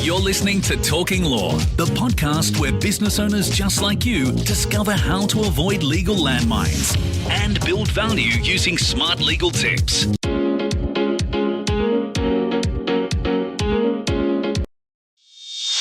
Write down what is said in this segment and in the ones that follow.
You're listening to Talking Law, the podcast where business owners just like you discover how to avoid legal landmines and build value using smart legal tips.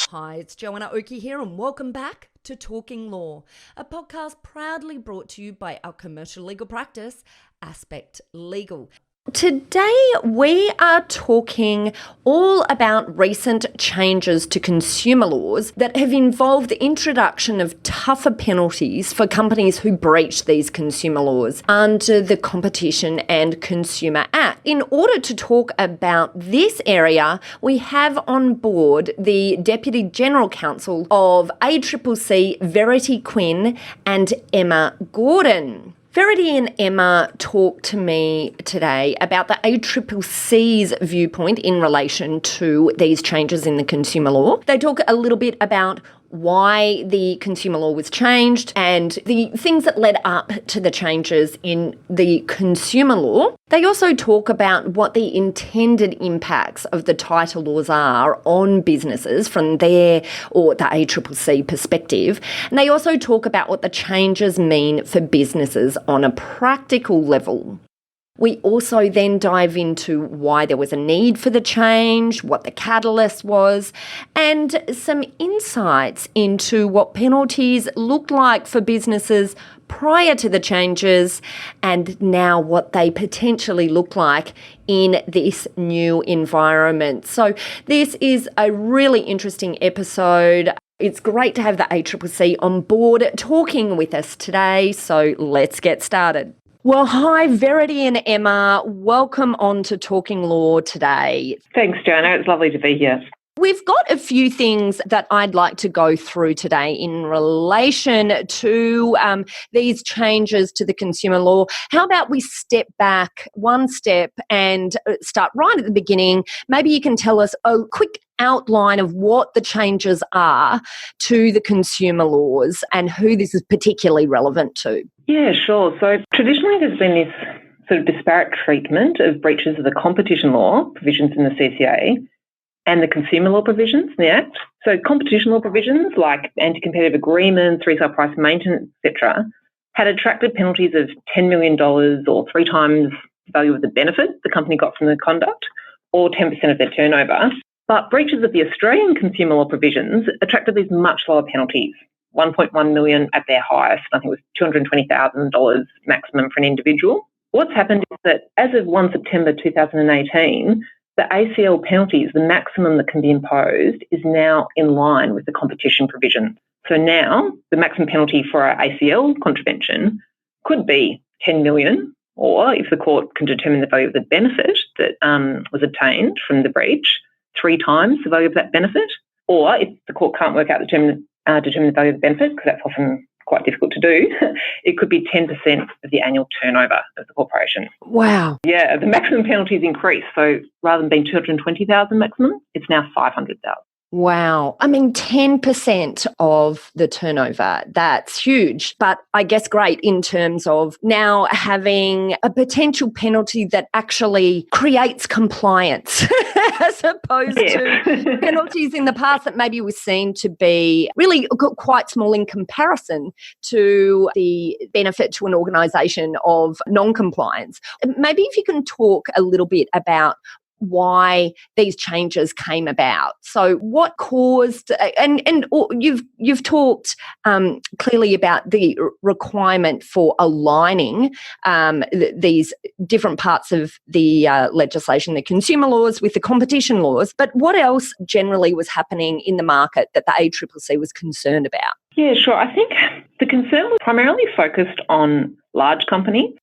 Hi, it's Joanna Oakey here and welcome back to Talking Law, a podcast proudly brought to you by our commercial legal practice, Aspect Legal. Today we are talking all about recent changes to consumer laws that have involved the introduction of tougher penalties for companies who breach these consumer laws under the Competition and Consumer Act. In order to talk about this area, we have on board the Deputy General Counsel of ACCC, Verity Quinn and Emma Gordon. Verity and Emma talked to me today about the ACCC's viewpoint in relation to these changes in the consumer law. They talk a little bit about why the consumer law was changed and the things that led up to the changes in the consumer law. They also talk about what the intended impacts of the title laws are on businesses from their or the ACCC perspective. And they also talk about what the changes mean for businesses on a practical level. We also then dive into why there was a need for the change, what the catalyst was, and some insights into what penalties looked like for businesses prior to the changes and now what they potentially look like in this new environment. So this is a really interesting episode. It's great to have the ACCC on board talking with us today, so let's get started. Well, hi, Verity and Emma. Welcome on to Talking Law today. Thanks, Joanna. It's lovely to be here. We've got a few things that I'd like to go through today in relation to these changes to the consumer law. How about we step back one step and start right at the beginning? Maybe you can tell us a quick outline of what the changes are to the consumer laws and who this is particularly relevant to. Yeah, sure. So traditionally there's been this sort of disparate treatment of breaches of the competition law provisions in the CCA and the consumer law provisions in the Act. So competition law provisions like anti-competitive agreements, resale price maintenance, etc., had attracted penalties of $10 million or 3 times the value of the benefit the company got from the conduct, or 10% of their turnover. But breaches of the Australian consumer law provisions attracted these much lower penalties, $1.1 million at their highest. I think it was $220,000 maximum for an individual. What's happened is that as of 1 September 2018, the ACL penalties, the maximum that can be imposed, is now in line with the competition provision. So now the maximum penalty for our ACL contravention could be $10 million, or if the court can determine the value of the benefit that was obtained from the breach, 3 times the value of that benefit, or if the court can't work out determine the value of the benefit, because that's often quite difficult to do, it could be 10% of the annual turnover of the corporation. Wow. Yeah, the maximum penalties increase. So rather than being $220,000 maximum, it's now $500,000. Wow. I mean, 10% of the turnover, that's huge. But I guess great in terms of now having a potential penalty that actually creates compliance as opposed to penalties in the past that maybe were seen to be really quite small in comparison to the benefit to an organisation of non-compliance. Maybe if you can talk a little bit about why these changes came about. So what caused, and you've talked clearly about the requirement for aligning these different parts of the legislation, the consumer laws with the competition laws, but what else generally was happening in the market that the ACCC was concerned about? Yeah, sure. I think the concern was primarily focused on large companies,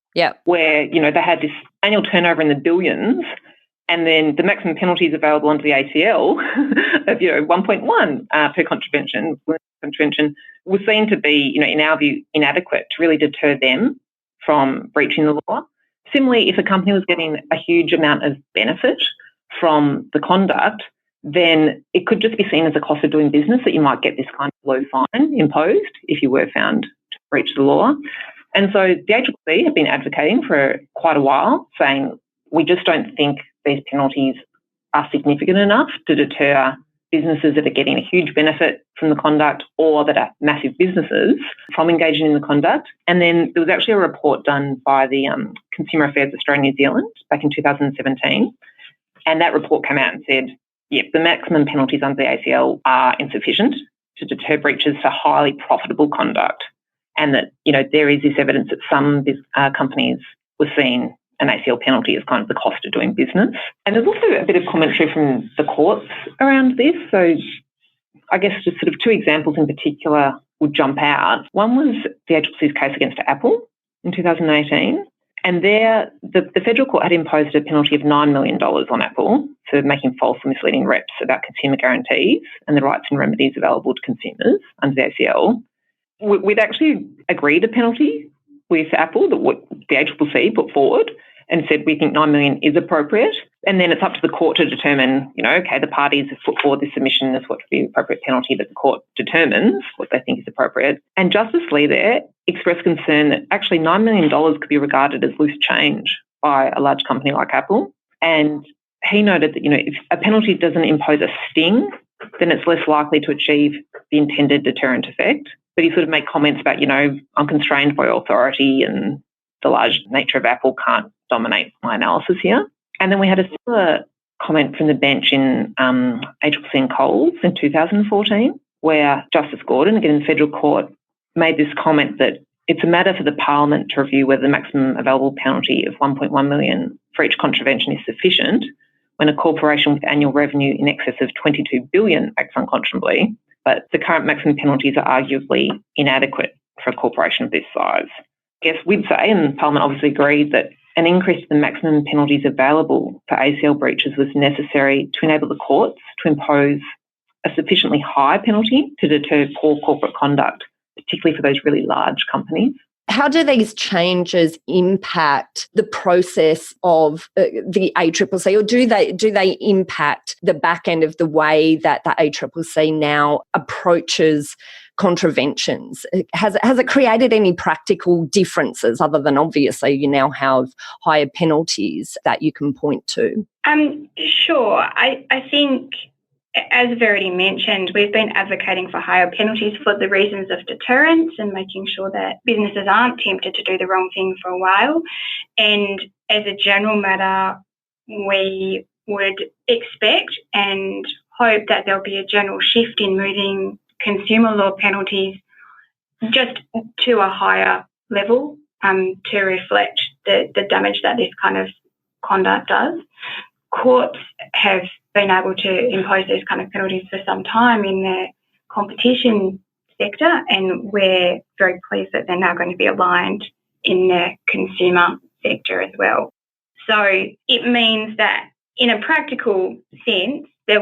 where, they had this annual turnover in the billions. And then the maximum penalties available under the ACL of 1.1 per contravention was seen to be, in our view, inadequate to really deter them from breaching the law. Similarly, if a company was getting a huge amount of benefit from the conduct, then it could just be seen as a cost of doing business that you might get this kind of low fine imposed if you were found to breach the law. And so the ACCC have been advocating for quite a while, saying we just don't think these penalties are significant enough to deter businesses that are getting a huge benefit from the conduct or that are massive businesses from engaging in the conduct. And then there was actually a report done by the Consumer Affairs Australia New Zealand back in 2017. And that report came out and said, yep, the maximum penalties under the ACL are insufficient to deter breaches for highly profitable conduct. And that, there is this evidence that some companies were seeing an ACL penalty as kind of the cost of doing business. And there's also a bit of commentary from the courts around this. So I guess just sort of two examples in particular would jump out. One was the ACCC's case against Apple in 2018. And there, the federal court had imposed a penalty of $9 million on Apple for making false and misleading reps about consumer guarantees and the rights and remedies available to consumers under the ACL. We'd actually agreed a penalty with Apple that what the ACCC put forward and said we think $9 million is appropriate. And then it's up to the court to determine, okay, the parties have put forward this submission as what would be the appropriate penalty, but the court determines what they think is appropriate. And Justice Lee there expressed concern that actually $9 million could be regarded as loose change by a large company like Apple. And he noted that, if a penalty doesn't impose a sting, then it's less likely to achieve the intended deterrent effect. But he sort of made comments about, I'm constrained by authority and the large nature of Apple can't dominate my analysis here. And then we had a similar comment from the bench in ACCC and Coles in 2014, where Justice Gordon, again in the federal court, made this comment that it's a matter for the Parliament to review whether the maximum available penalty of $1.1 million for each contravention is sufficient when a corporation with annual revenue in excess of $22 billion acts unconscionably, but the current maximum penalties are arguably inadequate for a corporation of this size. I guess we'd say, and Parliament obviously agreed, that an increase to the maximum penalties available for ACL breaches was necessary to enable the courts to impose a sufficiently high penalty to deter poor corporate conduct, particularly for those really large companies. How do these changes impact the process of the ACCC, or do they impact the back end of the way that the ACCC now approaches contraventions? Has it created any practical differences other than obviously you now have higher penalties that you can point to? Sure. I think, as Verity mentioned, we've been advocating for higher penalties for the reasons of deterrence and making sure that businesses aren't tempted to do the wrong thing for a while. And as a general matter, we would expect and hope that there'll be a general shift in moving consumer law penalties just to a higher level to reflect the damage that this kind of conduct does. Courts have been able to impose these kind of penalties for some time in the competition sector, and we're very pleased that they're now going to be aligned in the consumer sector as well. So it means that in a practical sense, we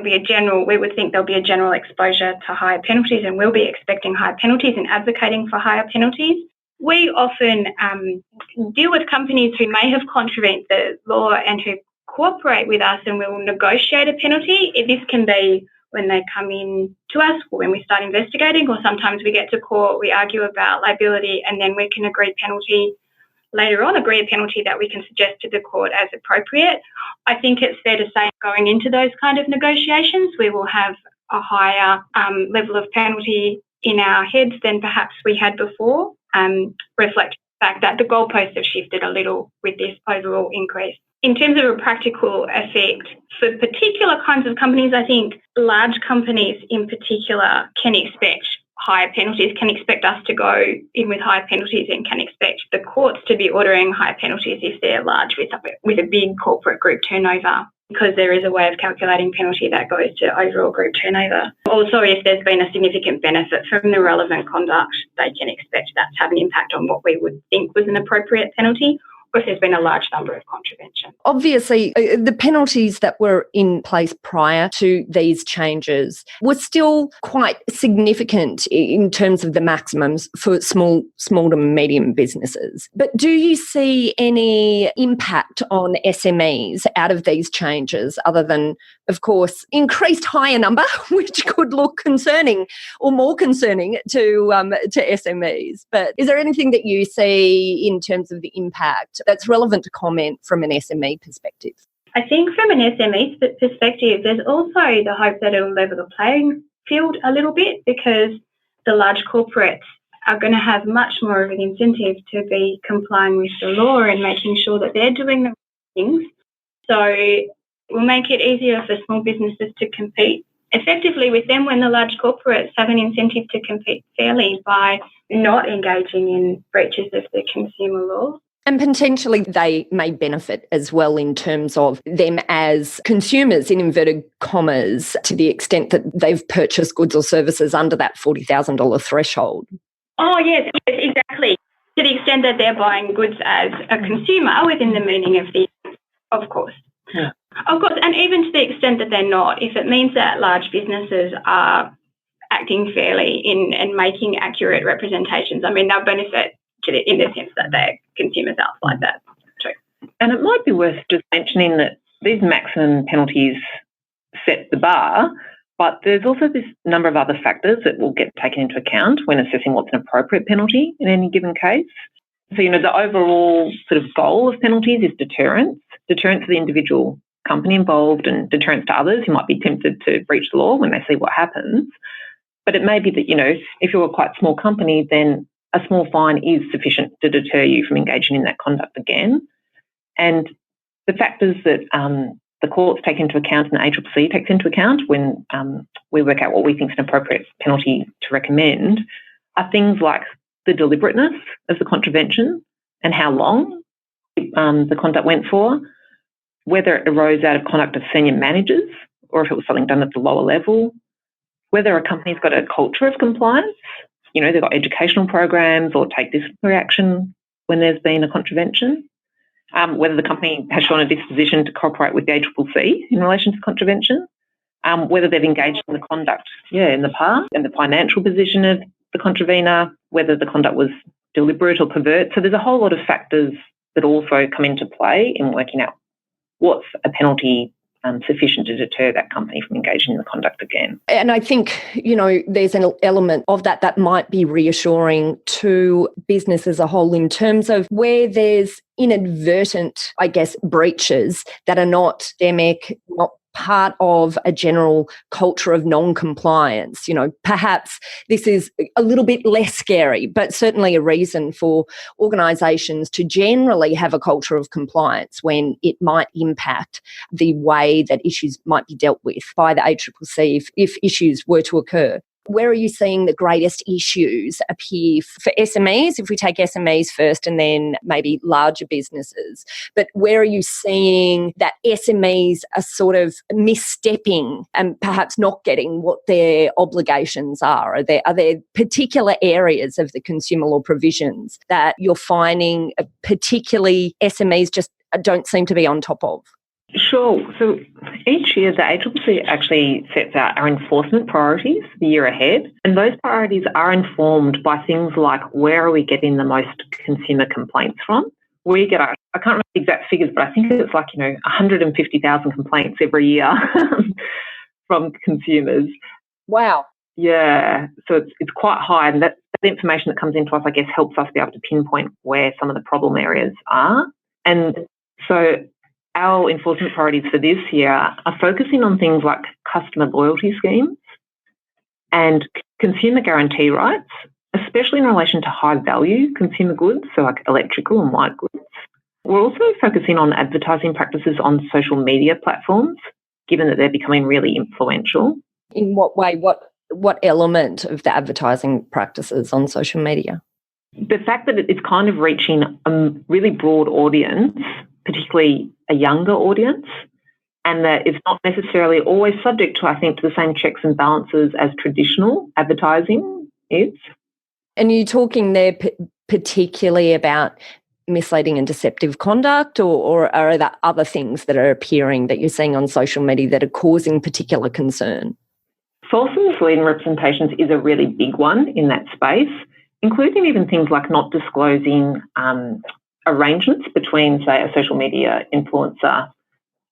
would think there'll be a general exposure to higher penalties, and we'll be expecting higher penalties and advocating for higher penalties. We often deal with companies who may have contravened the law and who cooperate with us, and we will negotiate a penalty. This can be when they come in to us or when we start investigating, or sometimes we get to court, we argue about liability, and then we can agree a penalty that we can suggest to the court as appropriate. I think it's fair to say going into those kind of negotiations, we will have a higher level of penalty in our heads than perhaps we had before, reflecting the fact that the goalposts have shifted a little with this overall increase. In terms of a practical effect, for particular kinds of companies, I think large companies in particular can expect higher penalties, can expect us to go in with higher penalties, and can expect the courts to be ordering higher penalties if they're large with a big corporate group turnover, because there is a way of calculating penalty that goes to overall group turnover. Also, if there's been a significant benefit from the relevant conduct, they can expect that to have an impact on what we would think was an appropriate penalty, or if there's been a large number of contraventions. Obviously, the penalties that were in place prior to these changes were still quite significant in terms of the maximums for small to medium businesses. But do you see any impact on SMEs out of these changes other than, of course, increased higher number, which could look concerning or more concerning to SMEs? But is there anything that you see in terms of the impact that's relevant to comment from an SME perspective? I think from an SME perspective, there's also the hope that it'll level the playing field a little bit, because the large corporates are going to have much more of an incentive to be complying with the law and making sure that they're doing the right things. So we'll make it easier for small businesses to compete effectively with them when the large corporates have an incentive to compete fairly by not engaging in breaches of the consumer law. And potentially they may benefit as well in terms of them as consumers, in inverted commas, to the extent that they've purchased goods or services under that $40,000 threshold. Oh, yes, exactly. To the extent that they're buying goods as a consumer within the meaning of course. Yeah. Of course, and even to the extent that they're not, if it means that large businesses are acting fairly and making accurate representations, I mean, they'll benefit in the sense that they're consumers outside that too. And it might be worth just mentioning that these maximum penalties set the bar, but there's also this number of other factors that will get taken into account when assessing what's an appropriate penalty in any given case. So, the overall sort of goal of penalties is deterrence for the individual company involved and deterrence to others who might be tempted to breach the law when they see what happens. But it may be that, if you're a quite small company, then a small fine is sufficient to deter you from engaging in that conduct again. And the factors that the courts take into account and the ACCC takes into account when we work out what we think is an appropriate penalty to recommend are things like the deliberateness of the contravention and how long the conduct went for, whether it arose out of conduct of senior managers or if it was something done at the lower level, whether a company's got a culture of compliance, they've got educational programs or take disciplinary action when there's been a contravention, whether the company has shown a disposition to cooperate with the ACCC in relation to contravention, whether they've engaged in the conduct in the past, and the financial position of the contravener, whether the conduct was deliberate or covert. So there's a whole lot of factors that also come into play in working out what's a penalty sufficient to deter that company from engaging in the conduct again. And I think, there's an element of that might be reassuring to business as a whole in terms of where there's inadvertent, breaches that are not systemic, not part of a general culture of non-compliance. Perhaps this is a little bit less scary, but certainly a reason for organisations to generally have a culture of compliance when it might impact the way that issues might be dealt with by the ACCC if issues were to occur. Where are you seeing the greatest issues appear for SMEs, if we take SMEs first and then maybe larger businesses? But where are you seeing that SMEs are sort of misstepping and perhaps not getting what their obligations are? Are there particular areas of the consumer law provisions that you're finding particularly SMEs just don't seem to be on top of? Sure. So each year the ACCC actually sets out our enforcement priorities for the year ahead, and those priorities are informed by things like where are we getting the most consumer complaints from. We get, I can't remember the exact figures, but I think it's like, 150,000 complaints every year from consumers. Wow. Yeah. So it's quite high, and that the information that comes into us, helps us be able to pinpoint where some of the problem areas are. And so our enforcement priorities for this year are focusing on things like customer loyalty schemes and consumer guarantee rights, especially in relation to high-value consumer goods, so like electrical and white goods. We're also focusing on advertising practices on social media platforms, given that they're becoming really influential. In what way? What element of the advertising practices on social media? The fact that it's kind of reaching a really broad audience, particularly a younger audience, and that it's not necessarily always subject to, to the same checks and balances as traditional advertising is. And you're talking there particularly about misleading and deceptive conduct, or are there other things that are appearing that you're seeing on social media that are causing particular concern? False and misleading representations is a really big one in that space, including even things like not disclosing arrangements between, say, a social media influencer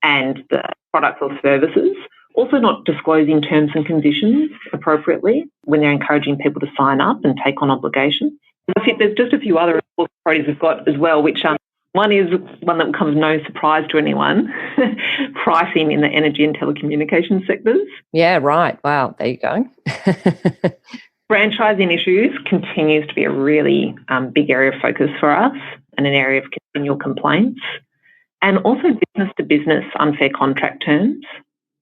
and the products or services. Also not disclosing terms and conditions appropriately when they're encouraging people to sign up and take on obligations. I think there's just a few other priorities we've got as well, which One is one that comes no surprise to anyone, pricing in the energy and telecommunications sectors. Yeah, right. Wow, there you go. Franchising issues continues to be a really big area of focus for us and an area of continual complaints. And also business-to-business unfair contract terms.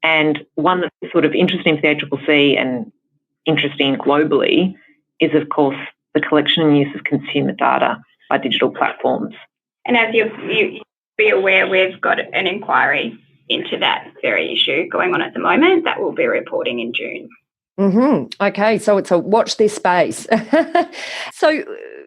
And one that's sort of interesting for the ACCC and interesting globally is, of course, the collection and use of consumer data by digital platforms. And as you be aware, we've got an inquiry into that very issue going on at the moment that we'll be reporting in June. Mm-hmm. Okay, so it's a watch this space. So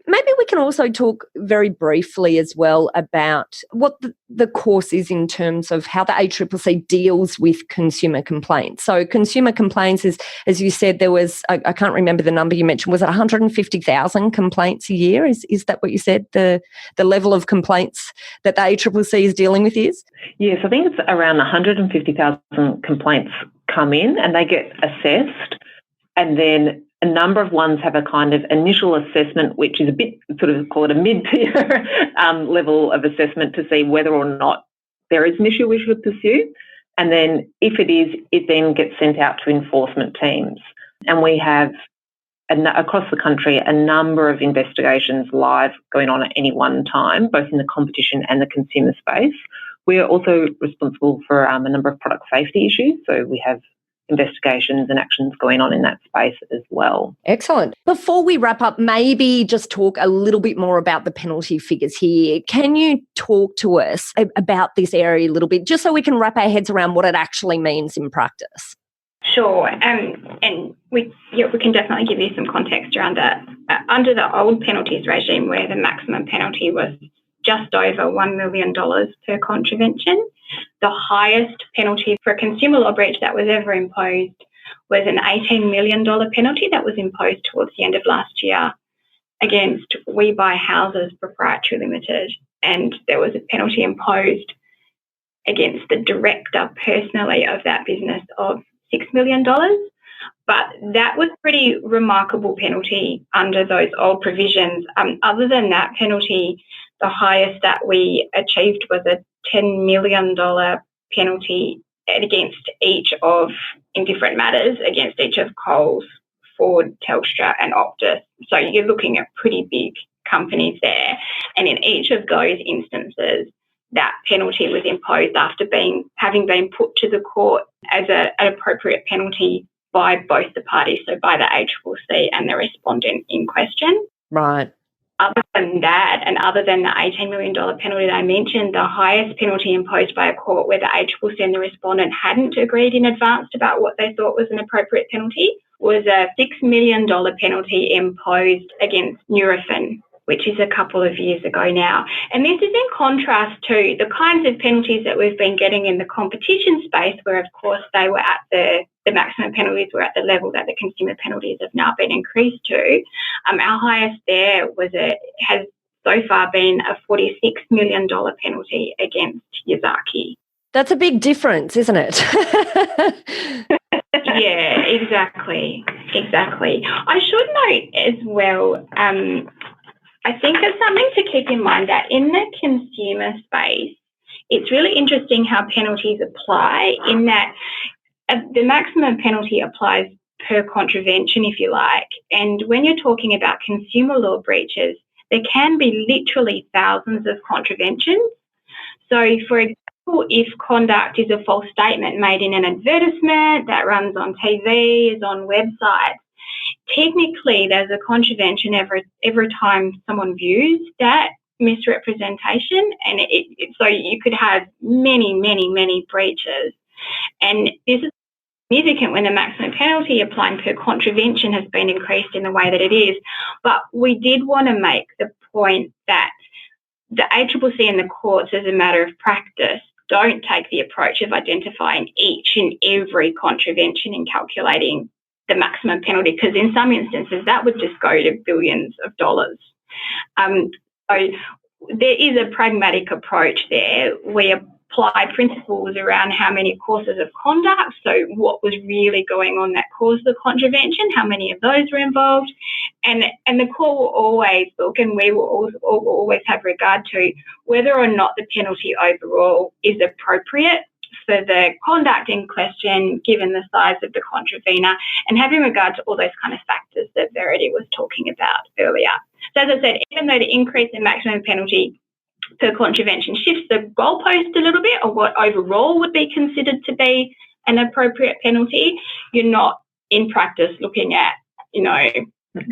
maybe we can also talk very briefly as well about what the course is in terms of how the ACCC deals with consumer complaints. So consumer complaints is, as you said, there was, I can't remember the number you mentioned, was it 150,000 complaints a year? Is that what you said, the level of complaints that the ACCC is dealing with is? Yes, I think it's around 150,000 complaints come in and they get assessed, and then a number of ones have a kind of initial assessment, which is a bit sort of call it a mid-tier level of assessment to see whether or not there is an issue we should pursue. And then if it is, it then gets sent out to enforcement teams. And we have, across the country, a number of investigations live going on at any one time, both in the competition and the consumer space. We are also responsible for a number of product safety issues. So we have investigations and actions going on in that space as well. Excellent. Before we wrap up, maybe just talk a little bit more about the penalty figures here. Can you talk to us about this area a little bit, just so we can wrap our heads around what it actually means in practice? Sure, and we can definitely give you some context around that. Under the old penalties regime, where the maximum penalty was just over $1 million per contravention, the highest penalty for a consumer law breach that was ever imposed was an $18 million penalty that was imposed towards the end of last year against We Buy Houses Proprietary Limited. And there was a penalty imposed against the director personally of that business of $6 million. But that was a pretty remarkable penalty under those old provisions. Other than that penalty, the highest that we achieved was a $10 million penalty against each of, in different matters, against each of Coles, Ford, Telstra and Optus. So you're looking at pretty big companies there. And in each of those instances, that penalty was imposed after having been put to the court as an appropriate penalty by both the parties, so by the ACCC and the respondent in question. Right. Other than that, and other than the $18 million penalty that I mentioned, the highest penalty imposed by a court where the ACCC and the respondent hadn't agreed in advance about what they thought was an appropriate penalty was a $6 million penalty imposed against Nurofen, which is a couple of years ago now. And this is in contrast to the kinds of penalties that we've been getting in the competition space, where, of course, they were at the maximum penalties were at the level that the consumer penalties have now been increased to. Our highest there has so far been a $46 million penalty against Yazaki. That's a big difference, isn't it? Yeah, exactly. I should note as well, I think it's something to keep in mind that in the consumer space, it's really interesting how penalties apply, in that the maximum penalty applies per contravention, if you like. And when you're talking about consumer law breaches, there can be literally thousands of contraventions. So, for example, if conduct is a false statement made in an advertisement that runs on TV, is on websites, technically there's a contravention every time someone views that misrepresentation, and so you could have many breaches. And this is significant when the maximum penalty applying per contravention has been increased in the way that it is. But we did want to make the point that the ACCC and the courts, as a matter of practice, don't take the approach of identifying each and every contravention in calculating the maximum penalty, because in some instances that would just go to billions of dollars. So there is a pragmatic approach there. We apply principles around how many courses of conduct, so what was really going on that caused the contravention, how many of those were involved, And the court will always look, and we will always have regard to whether or not the penalty overall is appropriate for the conduct in question, given the size of the contravener, and having regard to all those kind of factors that Verity was talking about earlier. So as I said, even though the increase in maximum penalty per contravention shifts the goalpost a little bit of what overall would be considered to be an appropriate penalty, you're not in practice looking at,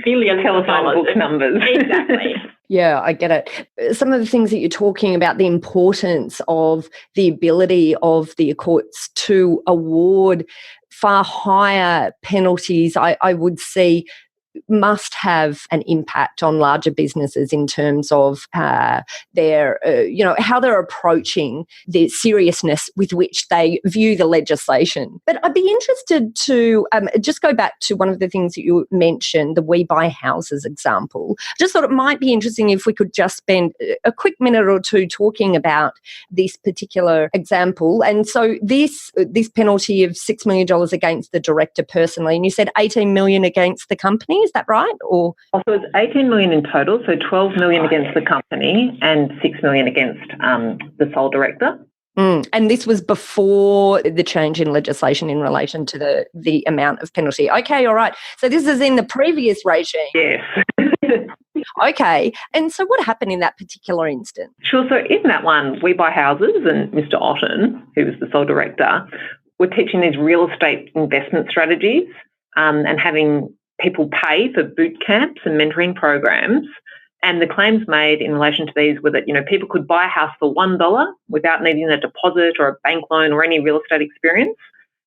billions of dollars. Book numbers. Exactly. Yeah, I get it. Some of the things that you're talking about, the importance of the ability of the courts to award far higher penalties, I would see must have an impact on larger businesses in terms of their, how they're approaching the seriousness with which they view the legislation. But I'd be interested to just go back to one of the things that you mentioned, the We Buy Houses example. Just thought it might be interesting if we could just spend a quick minute or two talking about this particular example. And so this penalty of $6 million against the director personally, and you said $18 million against the company. Is that right? Or so it's 18 million in total, so 12 million against the company and 6 million against the sole director. And this was before the change in legislation in relation to the amount of penalty. Okay, all right. So this is in the previous regime. Yes. Okay. And so what happened in that particular instance? Sure. So in that one, We Buy Houses and Mr. Otten, who was the sole director, were teaching these real estate investment strategies and having people pay for boot camps and mentoring programs. And the claims made in relation to these were that, people could buy a house for $1 without needing a deposit or a bank loan or any real estate experience.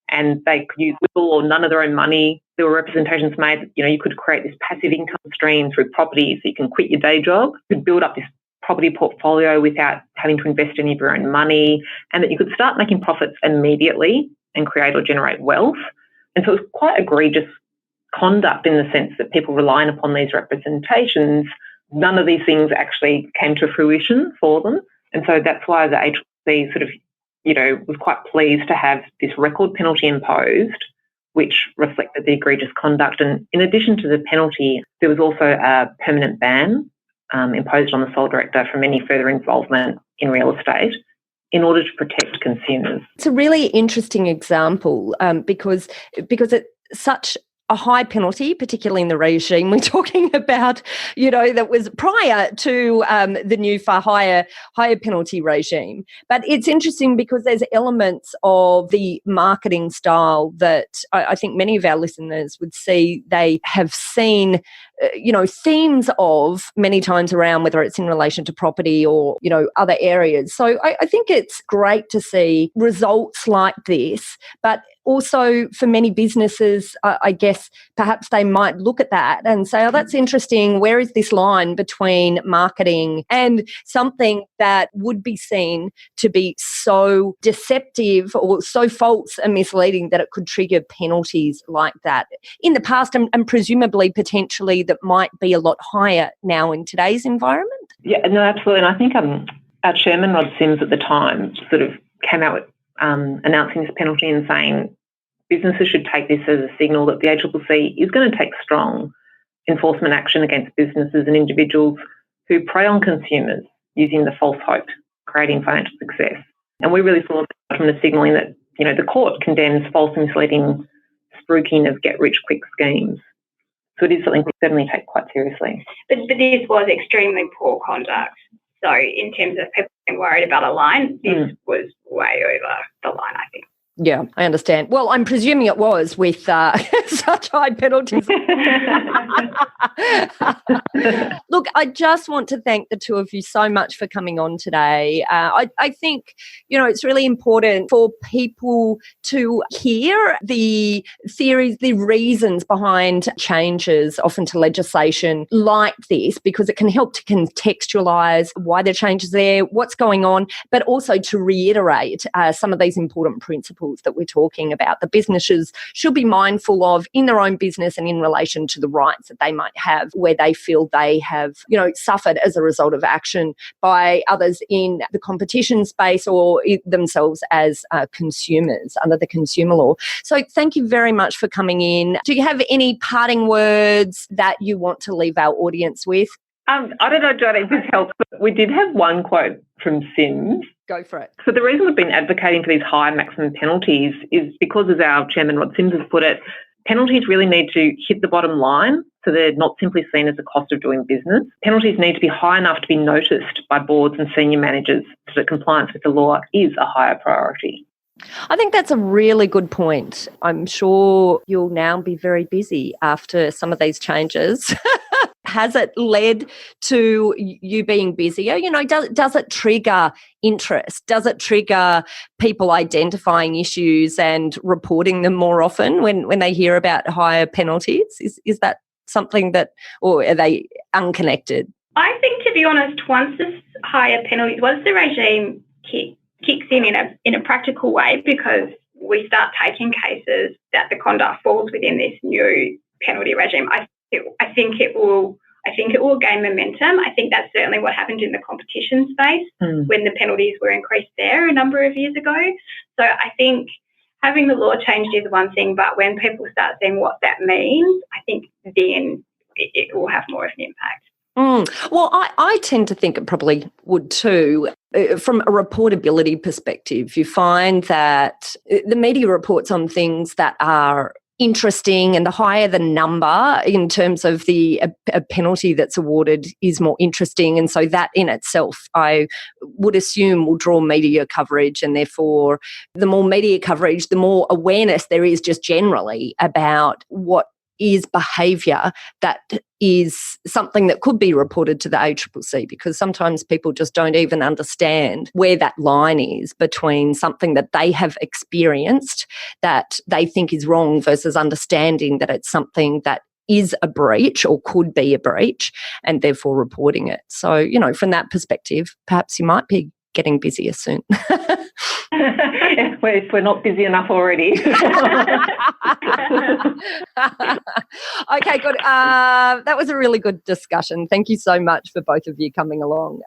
And they could use little or none of their own money. There were representations made that, you could create this passive income stream through property so you can quit your day job. You could build up this property portfolio without having to invest any of your own money, and that you could start making profits immediately and create or generate wealth. And so it was quite egregious conduct in the sense that people relying upon these representations, none of these things actually came to fruition for them. And so that's why the ACCC sort of, was quite pleased to have this record penalty imposed, which reflected the egregious conduct. And in addition to the penalty, there was also a permanent ban imposed on the sole director from any further involvement in real estate in order to protect consumers. It's a really interesting example because it's such a high penalty, particularly in the regime we're talking about, that was prior to the new far higher penalty regime. But it's interesting because there's elements of the marketing style that I think many of our listeners would see they have seen themes of many times around, whether it's in relation to property or, other areas. So I think it's great to see results like this, but also for many businesses, I guess perhaps they might look at that and say, oh, that's interesting. Where is this line between marketing and something that would be seen to be so deceptive or so false and misleading that it could trigger penalties like that in the past and presumably potentially that might be a lot higher now in today's environment? Yeah, no, absolutely. And I think our chairman, Rod Sims, at the time sort of came out with announcing this penalty and saying businesses should take this as a signal that the ACCC is going to take strong enforcement action against businesses and individuals who prey on consumers using the false hope, creating financial success. And we really saw that from the signalling that, the court condemns false and misleading spruiking of get-rich-quick schemes. So it is something we certainly take quite seriously. But this was extremely poor conduct. So in terms of people being worried about a line, this was way over the line, I think. Yeah, I understand. Well, I'm presuming it was with such high penalties. Look, I just want to thank the two of you so much for coming on today. I think, it's really important for people to hear the theories, the reasons behind changes, often to legislation like this, because it can help to contextualise why the change is there, what's going on, but also to reiterate some of these important principles principles that we're talking about that businesses should be mindful of in their own business and in relation to the rights that they might have where they feel they have, suffered as a result of action by others in the competition space or themselves as consumers under the consumer law. So thank you very much for coming in. Do you have any parting words that you want to leave our audience with? I don't know, Johnny, if this helps, but we did have one quote from Sims. Go for it. So the reason we've been advocating for these high maximum penalties is because, as our chairman, Rod Sims, has put it, penalties really need to hit the bottom line, so they're not simply seen as a cost of doing business. Penalties need to be high enough to be noticed by boards and senior managers so that compliance with the law is a higher priority. I think that's a really good point. I'm sure you'll now be very busy after some of these changes. Has it led to you being busier? Does it trigger interest? Does it trigger people identifying issues and reporting them more often when they hear about higher penalties? Is that something that, or are they unconnected? I think, to be honest, once the regime kicks in a practical way, because we start taking cases that the conduct falls within this new penalty regime, I think it will gain momentum. I think that's certainly what happened in the competition space when the penalties were increased there a number of years ago. So I think having the law changed is one thing, but when people start seeing what that means, I think then it will have more of an impact. Well, I tend to think it probably would too. From a reportability perspective, you find that the media reports on things that are interesting, and the higher the number in terms of the a penalty that's awarded is more interesting, and so that in itself I would assume will draw media coverage, and therefore the more media coverage, the more awareness there is just generally about what is behaviour that is something that could be reported to the ACCC, because sometimes people just don't even understand where that line is between something that they have experienced that they think is wrong versus understanding that it's something that is a breach or could be a breach and therefore reporting it. So, from that perspective, perhaps you might be getting busier soon. If we're not busy enough already. Okay, good. That was a really good discussion. Thank you so much for both of you coming along.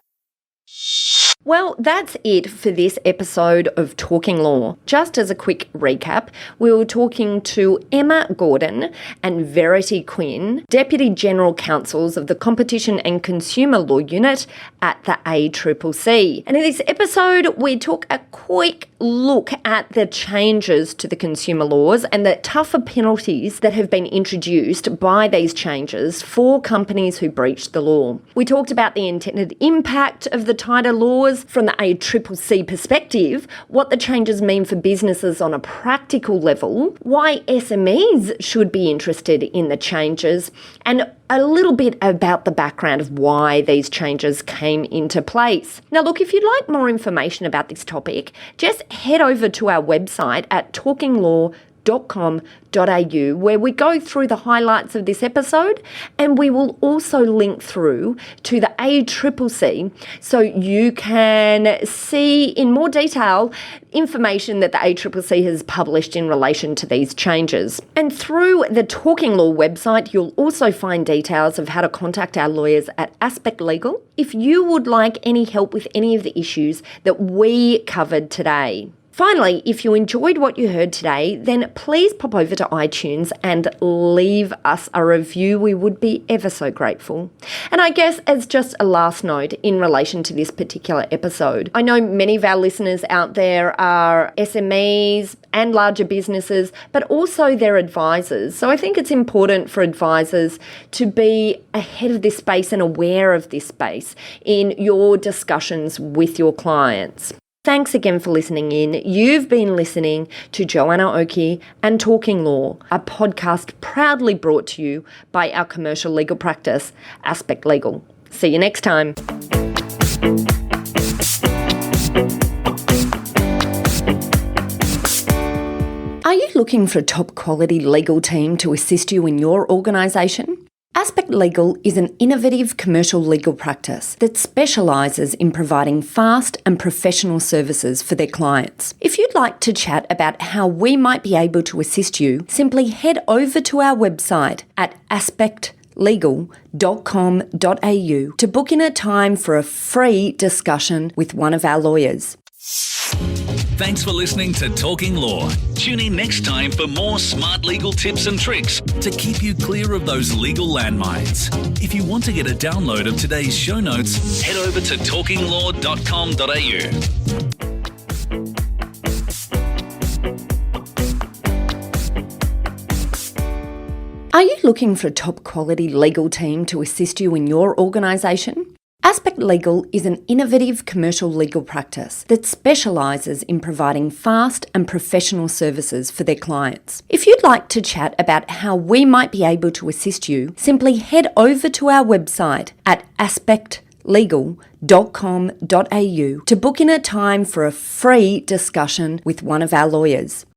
Well, that's it for this episode of Talking Law. Just as a quick recap, we were talking to Emma Gordon and Verity Quinn, Deputy General Counsels of the Competition and Consumer Law Unit at the ACCC. And in this episode, we took a quick look at the changes to the consumer laws and the tougher penalties that have been introduced by these changes for companies who breach the law. We talked about the intended impact of the tighter laws from the ACCC perspective, what the changes mean for businesses on a practical level, why SMEs should be interested in the changes, and a little bit about the background of why these changes came into place. Now, look, if you'd like more information about this topic, just head over to our website at talkinglaw.com.au, where we go through the highlights of this episode, and we will also link through to the ACCC so you can see in more detail information that the ACCC has published in relation to these changes. And through the Talking Law website, you'll also find details of how to contact our lawyers at Aspect Legal if you would like any help with any of the issues that we covered today. Finally, if you enjoyed what you heard today, then please pop over to iTunes and leave us a review. We would be ever so grateful. And I guess as just a last note in relation to this particular episode, I know many of our listeners out there are SMEs and larger businesses, but also their advisors. So I think it's important for advisors to be ahead of this space and aware of this space in your discussions with your clients. Thanks again for listening in. You've been listening to Joanna Oakey and Talking Law, a podcast proudly brought to you by our commercial legal practice, Aspect Legal. See you next time. Are you looking for a top quality legal team to assist you in your organisation? Aspect Legal is an innovative commercial legal practice that specialises in providing fast and professional services for their clients. If you'd like to chat about how we might be able to assist you, simply head over to our website at aspectlegal.com.au to book in a time for a free discussion with one of our lawyers. Thanks for listening to Talking Law. Tune in next time for more smart legal tips and tricks to keep you clear of those legal landmines. If you want to get a download of today's show notes, head over to talkinglaw.com.au. Are you looking for a top quality legal team to assist you in your organisation? Aspect Legal is an innovative commercial legal practice that specialises in providing fast and professional services for their clients. If you'd like to chat about how we might be able to assist you, simply head over to our website at aspectlegal.com.au to book in a time for a free discussion with one of our lawyers.